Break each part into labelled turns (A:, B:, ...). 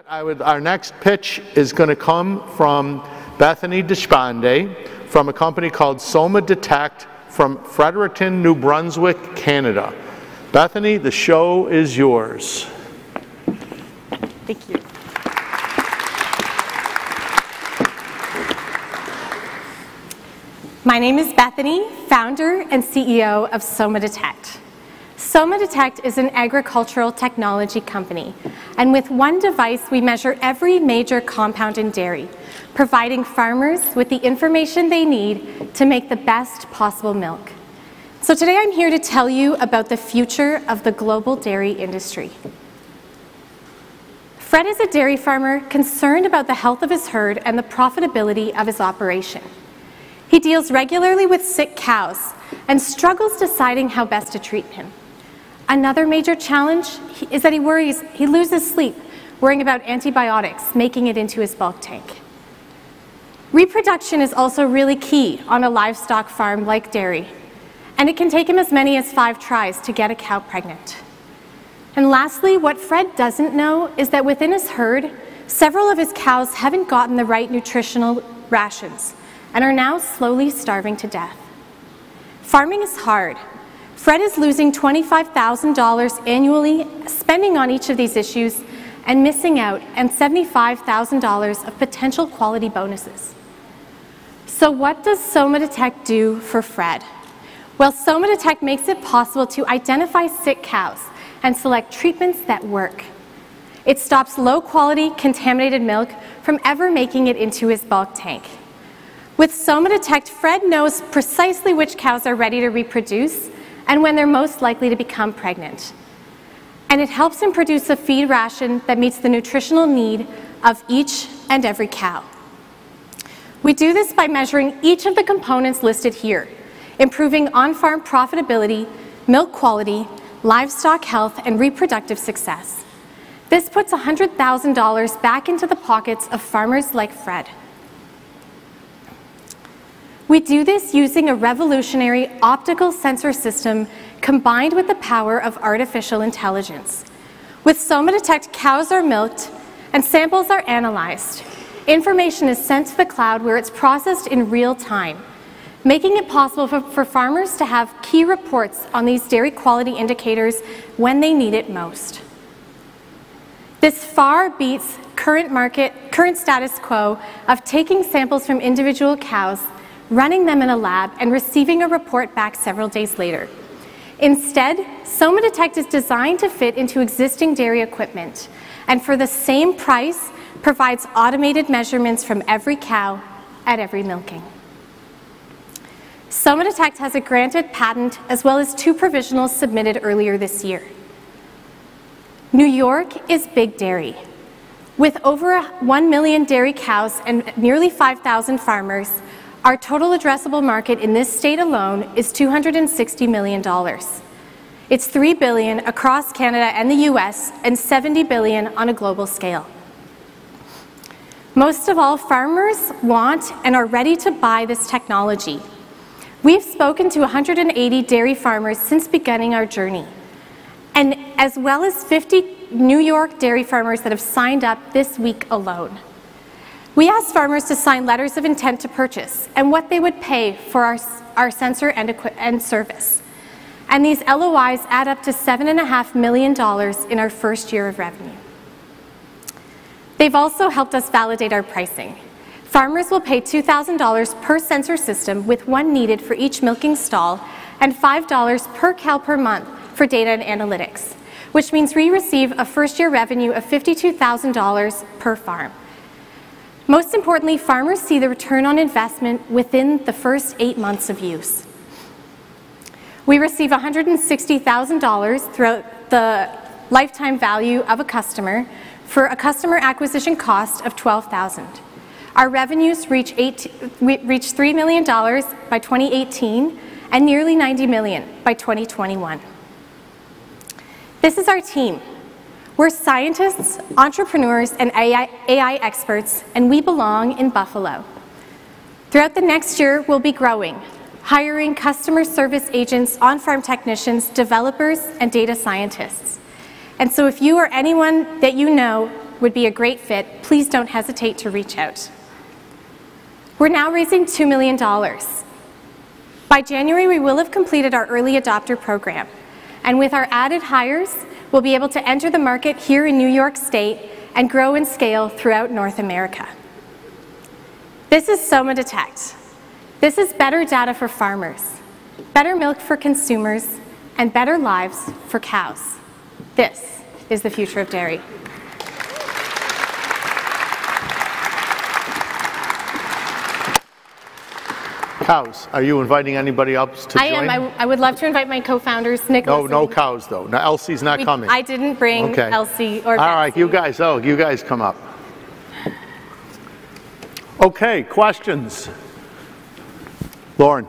A: Our next pitch is going to come from Bethany Deshpande from a company called SomaDetect from Fredericton, New Brunswick, Canada. Bethany, the show is yours.
B: Thank you. My name is Bethany, founder and CEO of SomaDetect. SomaDetect is an agricultural technology company, and with one device we measure every major compound in dairy, providing farmers with the information they need to make the best possible milk. So today I'm here to tell you about the future of the global dairy industry. Fred is a dairy farmer concerned about the health of his herd and the profitability of his operation. He deals regularly with sick cows and struggles deciding how best to treat him. Another major challenge is that he loses sleep, worrying about antibiotics making it into his bulk tank. Reproduction is also really key on a livestock farm like dairy, and it can take him as many as 5 tries to get a cow pregnant. And lastly, what Fred doesn't know is that within his herd, several of his cows haven't gotten the right nutritional rations and are now slowly starving to death. Farming is hard. Fred is losing $25,000 annually spending on each of these issues and missing out on $75,000 of potential quality bonuses. So what does SomaDetect do for Fred? Well, SomaDetect makes it possible to identify sick cows and select treatments that work. It stops low-quality, contaminated milk from ever making it into his bulk tank. With SomaDetect, Fred knows precisely which cows are ready to reproduce and when they're most likely to become pregnant. And it helps him produce a feed ration that meets the nutritional need of each and every cow. We do this by measuring each of the components listed here, improving on-farm profitability, milk quality, livestock health, and reproductive success. This puts $100,000 back into the pockets of farmers like Fred. We do this using a revolutionary optical sensor system combined with the power of artificial intelligence. With SomaDetect, cows are milked and samples are analyzed. Information is sent to the cloud where it's processed in real time, making it possible for farmers to have key reports on these dairy quality indicators when they need it most. This far beats current status quo of taking samples from individual cows, running them in a lab, and receiving a report back several days later. Instead, SomaDetect is designed to fit into existing dairy equipment, and for the same price, provides automated measurements from every cow at every milking. SomaDetect has a granted patent as well as 2 provisionals submitted earlier this year. New York is big dairy. With over 1 million dairy cows and nearly 5,000 farmers, our total addressable market in this state alone is $260 million. It's $3 billion across Canada and the US and $70 billion on a global scale. Most of all, farmers want and are ready to buy this technology. We've spoken to 180 dairy farmers since beginning our journey, and as well as 50 New York dairy farmers that have signed up this week alone. We asked farmers to sign letters of intent to purchase and what they would pay for our sensor and service. And these LOIs add up to $7.5 million in our first year of revenue. They've also helped us validate our pricing. Farmers will pay $2,000 per sensor system with 1 needed for each milking stall and $5 per cow per month for data and analytics, which means we receive a first-year revenue of $52,000 per farm. Most importantly, farmers see the return on investment within the first 8 months of use. We receive $160,000 throughout the lifetime value of a customer for a customer acquisition cost of $12,000. Our revenues reach $3 million by 2018 and nearly $90 million by 2021. This is our team. We're scientists, entrepreneurs, and AI experts, and we belong in Buffalo. Throughout the next year, we'll be growing, hiring customer service agents, on-farm technicians, developers, and data scientists. And so if you or anyone that you know would be a great fit, please don't hesitate to reach out. We're now raising $2 million. By January, we will have completed our early adopter program. And with our added hires, we'll be able to enter the market here in New York State and grow and scale throughout North America. This is SomaDetect. This is better data for farmers, better milk for consumers, and better lives for cows. This is the future of dairy.
A: Cows. Are you inviting anybody else to join?
B: I am. I would love to invite my co-founders, Nick.
A: No cows though. No, Elsie's not coming.
B: I didn't bring Elsie or Betsy.
A: All right, you guys come up. Okay, questions? Lauren.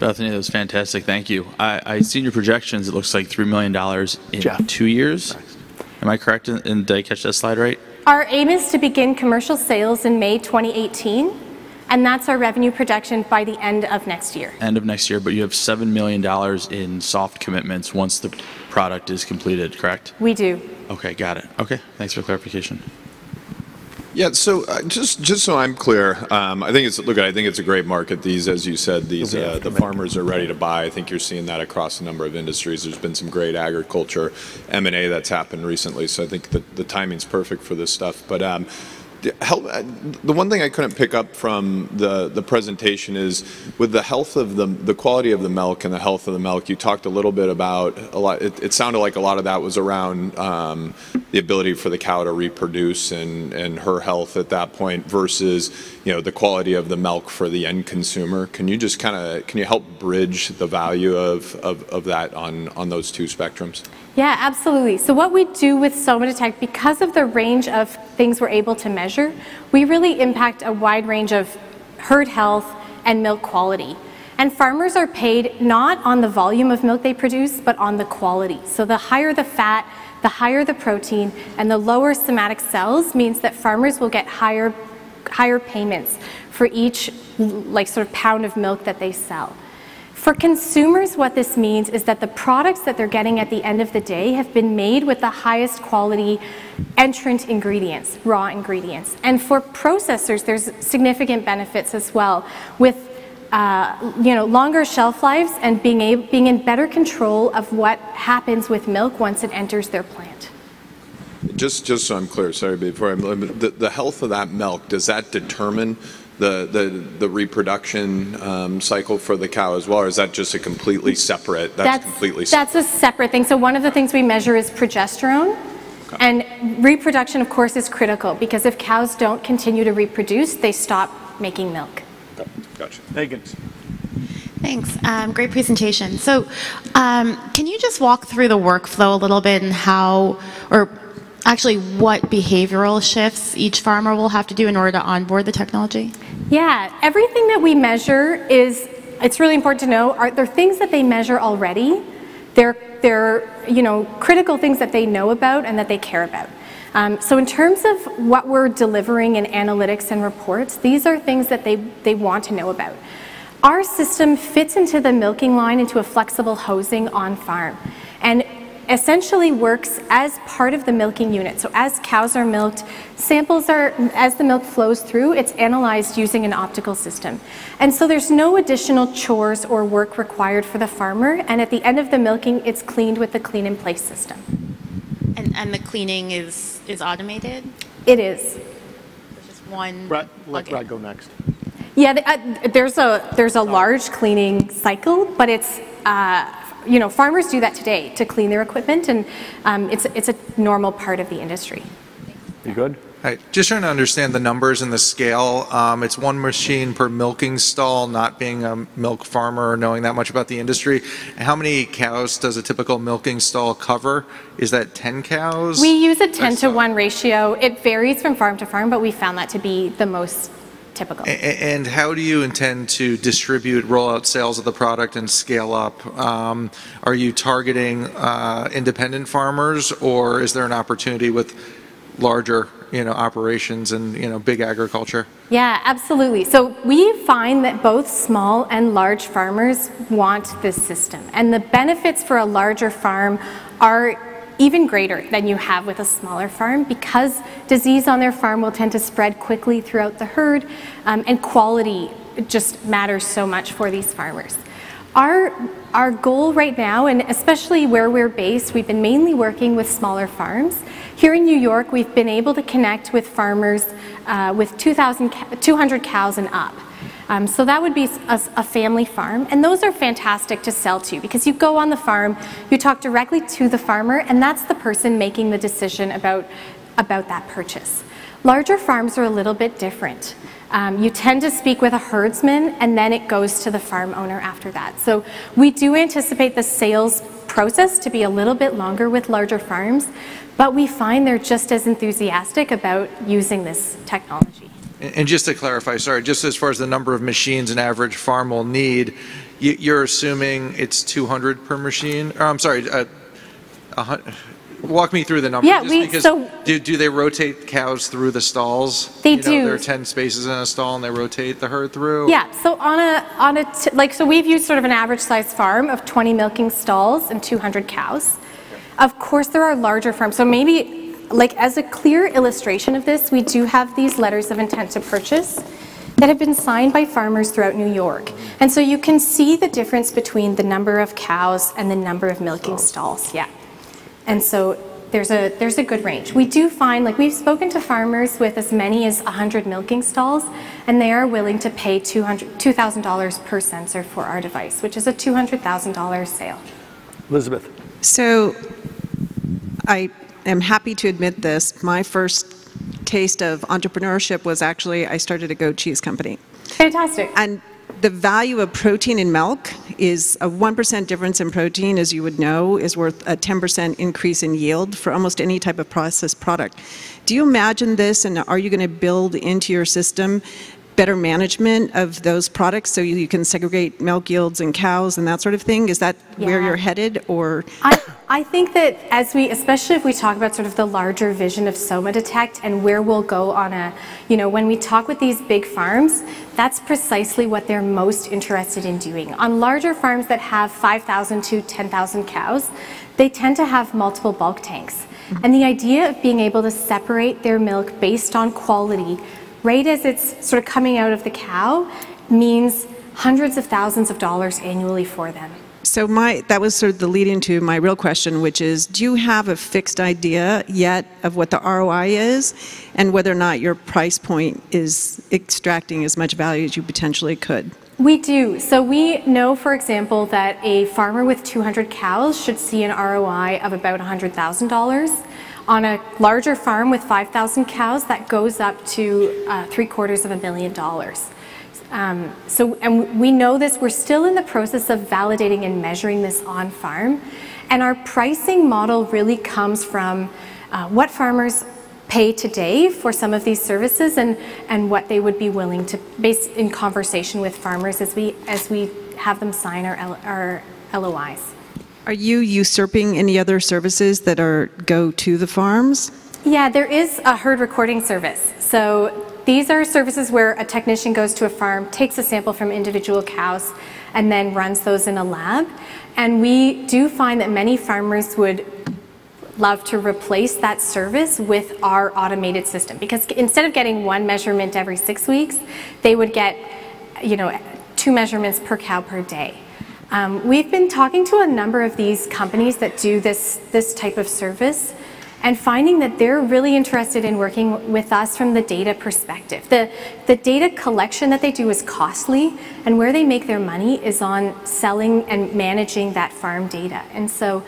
C: Bethany, that was fantastic. Thank you. I seen your projections. It looks like $3 million in 2 years. Am I correct? And did I catch that slide right?
B: Our aim is to begin commercial sales in May 2018. And that's our revenue projection by the end of next year.
C: End of next year, but you have $7 million in soft commitments once the product is completed, correct?
B: We do.
C: Okay, got it. Okay, thanks for clarification.
D: Yeah, so just so I'm clear, I think it's a great market. These, as you said, the farmers are ready to buy. I think you're seeing that across a number of industries. There's been some great agriculture M&A that's happened recently, so I think the timing's perfect for this stuff. But the one thing I couldn't pick up from the presentation is with the health of the quality of the milk and the health of the milk. You talked a little bit about it sounded like a lot of that was around the ability for the cow to reproduce and her health at that point versus the quality of the milk for the end consumer. Can you just can you help bridge the value of that on those two spectrums?
B: Yeah, absolutely. So what we do with SomaDetect, because of the range of things we're able to measure, we really impact a wide range of herd health and milk quality. And farmers are paid not on the volume of milk they produce, but on the quality. So the higher the fat, the higher the protein, and the lower somatic cells means that farmers will get higher payments for each sort of pound of milk that they sell. For consumers, what this means is that the products that they're getting at the end of the day have been made with the highest quality entrant ingredients, raw ingredients. And for processors, there's significant benefits as well with longer shelf lives and being in better control of what happens with milk once it enters their plant.
D: Just so I'm clear, sorry, before the health of that milk, does that determine the reproduction cycle for the cow as well, or is that just a completely separate? That's a separate
B: thing. So one of the things we measure is progesterone, and reproduction, of course, is critical because if cows don't continue to reproduce, they stop making milk.
D: Gotcha.
A: Megan.
E: Thanks. Great presentation. So, can you just walk through the workflow a little bit and how, or actually what behavioral shifts each farmer will have to do in order to onboard the technology?
B: Yeah, everything that we measure it's really important to know, they're things that they measure already. They're critical things that they know about and that they care about. So in terms of what we're delivering in analytics and reports, these are things that they want to know about. Our system fits into the milking line into a flexible hosing on farm, and essentially works as part of the milking unit. So as cows are milked, as the milk flows through, it's analyzed using an optical system. And so there's no additional chores or work required for the farmer, and at the end of the milking, it's cleaned with the clean in place system.
E: And the cleaning is automated?
B: It is.
E: There's just one.
A: Let Brad go next.
B: Yeah, there's a large cleaning cycle, but it's farmers do that today to clean their equipment, and it's a normal part of the industry.
A: You good?
F: Right. Just trying to understand the numbers and the scale. It's one machine per milking stall, not being a milk farmer or knowing that much about the industry. And how many cows does a typical milking stall cover? Is that 10 cows?
B: We use a 10-to-1 ratio. It varies from farm to farm, but we found that to be the most typical.
F: And how do you intend to distribute, roll out sales of the product and scale up? Are you targeting independent farmers, or is there an opportunity with larger operations and big agriculture?
B: Yeah, absolutely. So we find that both small and large farmers want this system, and the benefits for a larger farm are even greater than you have with a smaller farm, because disease on their farm will tend to spread quickly throughout the herd, and quality just matters so much for these farmers. Our goal right now, and especially where we're based, we've been mainly working with smaller farms. Here in New York, we've been able to connect with farmers with 200 cows and up. So that would be a family farm, and those are fantastic to sell to, because you go on the farm, you talk directly to the farmer, and that's the person making the decision about that purchase. Larger farms are a little bit different. You tend to speak with a herdsman, and then it goes to the farm owner after that. So we do anticipate the sales process to be a little bit longer with larger farms, but we find they're just as enthusiastic about using this technology.
F: And just to clarify, sorry, just as far as the number of machines an average farm will need, you're assuming it's 200 per machine? Or, I'm sorry, walk me through the numbers.
B: Yeah,
F: do they rotate cows through the stalls?
B: They do.
F: There are 10 spaces in a stall, and they rotate the herd through?
B: Yeah, so so we've used sort of an average size farm of 20 milking stalls and 200 cows. Of course, there are larger farms, so maybe, like, as a clear illustration of this, we do have these letters of intent to purchase that have been signed by farmers throughout New York. And so you can see the difference between the number of cows and the number of milking stalls. Yeah. And so there's a good range. We do find, like, we've spoken to farmers with as many as 100 milking stalls, and they are willing to pay $2,000 per sensor for our device, which is a $200,000 sale.
A: Elizabeth.
G: So I am happy to admit this. My first taste of entrepreneurship was actually, I started a goat cheese company.
B: Fantastic.
G: And the value of protein in milk is a 1% difference in protein, as you would know, is worth a 10% increase in yield for almost any type of processed product. Do you imagine this, and are you going to build into your system better management of those products so you can segregate milk yields and cows and that sort of thing? Is that where you're headed, or?
B: I think that especially if we talk about sort of the larger vision of SomaDetect and where we'll go on when we talk with these big farms, that's precisely what they're most interested in doing. On larger farms that have 5,000 to 10,000 cows, they tend to have multiple bulk tanks. And the idea of being able to separate their milk based on quality right as it's sort of coming out of the cow means hundreds of thousands of dollars annually for them.
G: So that was sort of the lead into my real question, which is, do you have a fixed idea yet of what the ROI is and whether or not your price point is extracting as much value as you potentially could?
B: We do. So we know, for example, that a farmer with 200 cows should see an ROI of about $100,000. On a larger farm with 5,000 cows, that goes up to $750,000. And we know this. We're still in the process of validating and measuring this on farm. And our pricing model really comes from what farmers pay today for some of these services and what they would be willing to, based in conversation with farmers as we have them sign our LOIs.
G: Are you usurping any other services that go to the farms?
B: Yeah, there is a herd recording service. So these are services where a technician goes to a farm, takes a sample from individual cows, and then runs those in a lab. And we do find that many farmers would love to replace that service with our automated system, because instead of getting one measurement every 6 weeks, they would get 2 measurements per cow per day. We've been talking to a number of these companies that do this type of service and finding that they're really interested in working with us from the data perspective. The data collection that they do is costly, and where they make their money is on selling and managing that farm data. And so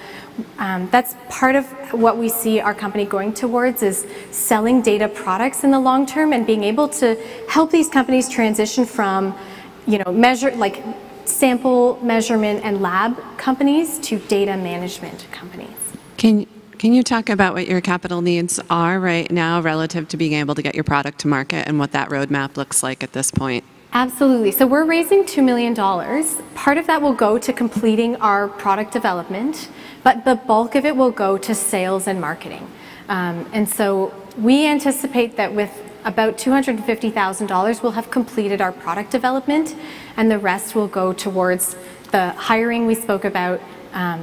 B: that's part of what we see our company going towards, is selling data products in the long term and being able to help these companies transition from sample measurement and lab companies to data management companies.
H: Can you talk about what your capital needs are right now relative to being able to get your product to market and what that roadmap looks like at this point?
B: Absolutely. So we're raising $2 million. Part of that will go to completing our product development, but the bulk of it will go to sales and marketing. And so we anticipate that with about $250,000 we'll have completed our product development, and the rest will go towards the hiring we spoke about,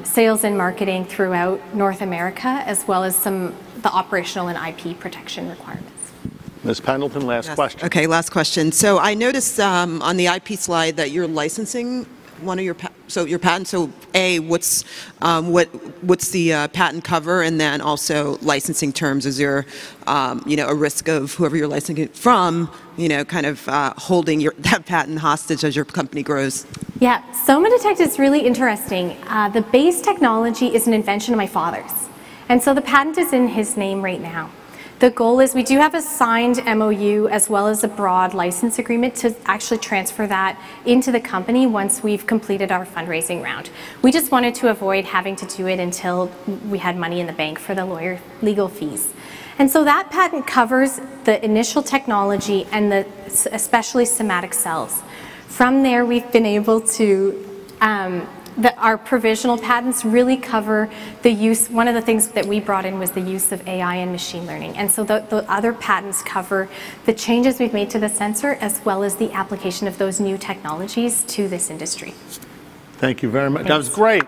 B: sales and marketing throughout North America, as well as the operational and IP protection requirements.
A: Ms. Pendleton, last question.
I: Okay, last question. So I noticed on the IP slide that you're licensing one of your patents. So A, what's the patent cover, and then also licensing terms? Is there a risk of whoever you're licensing it from, kind of holding that patent hostage as your company grows?
B: Yeah, SomaDetect is really interesting. The base technology is an invention of my father's, and so the patent is in his name right now. The goal is we do have a signed MOU as well as a broad license agreement to actually transfer that into the company once we've completed our fundraising round. We just wanted to avoid having to do it until we had money in the bank for the lawyer legal fees. And so that patent covers the initial technology and especially somatic cells. From there, we've been able to our provisional patents really cover the use. One of the things that we brought in was the use of AI and machine learning. And so the other patents cover the changes we've made to the sensor as well as the application of those new technologies to this industry.
A: Thank you very much. That was great.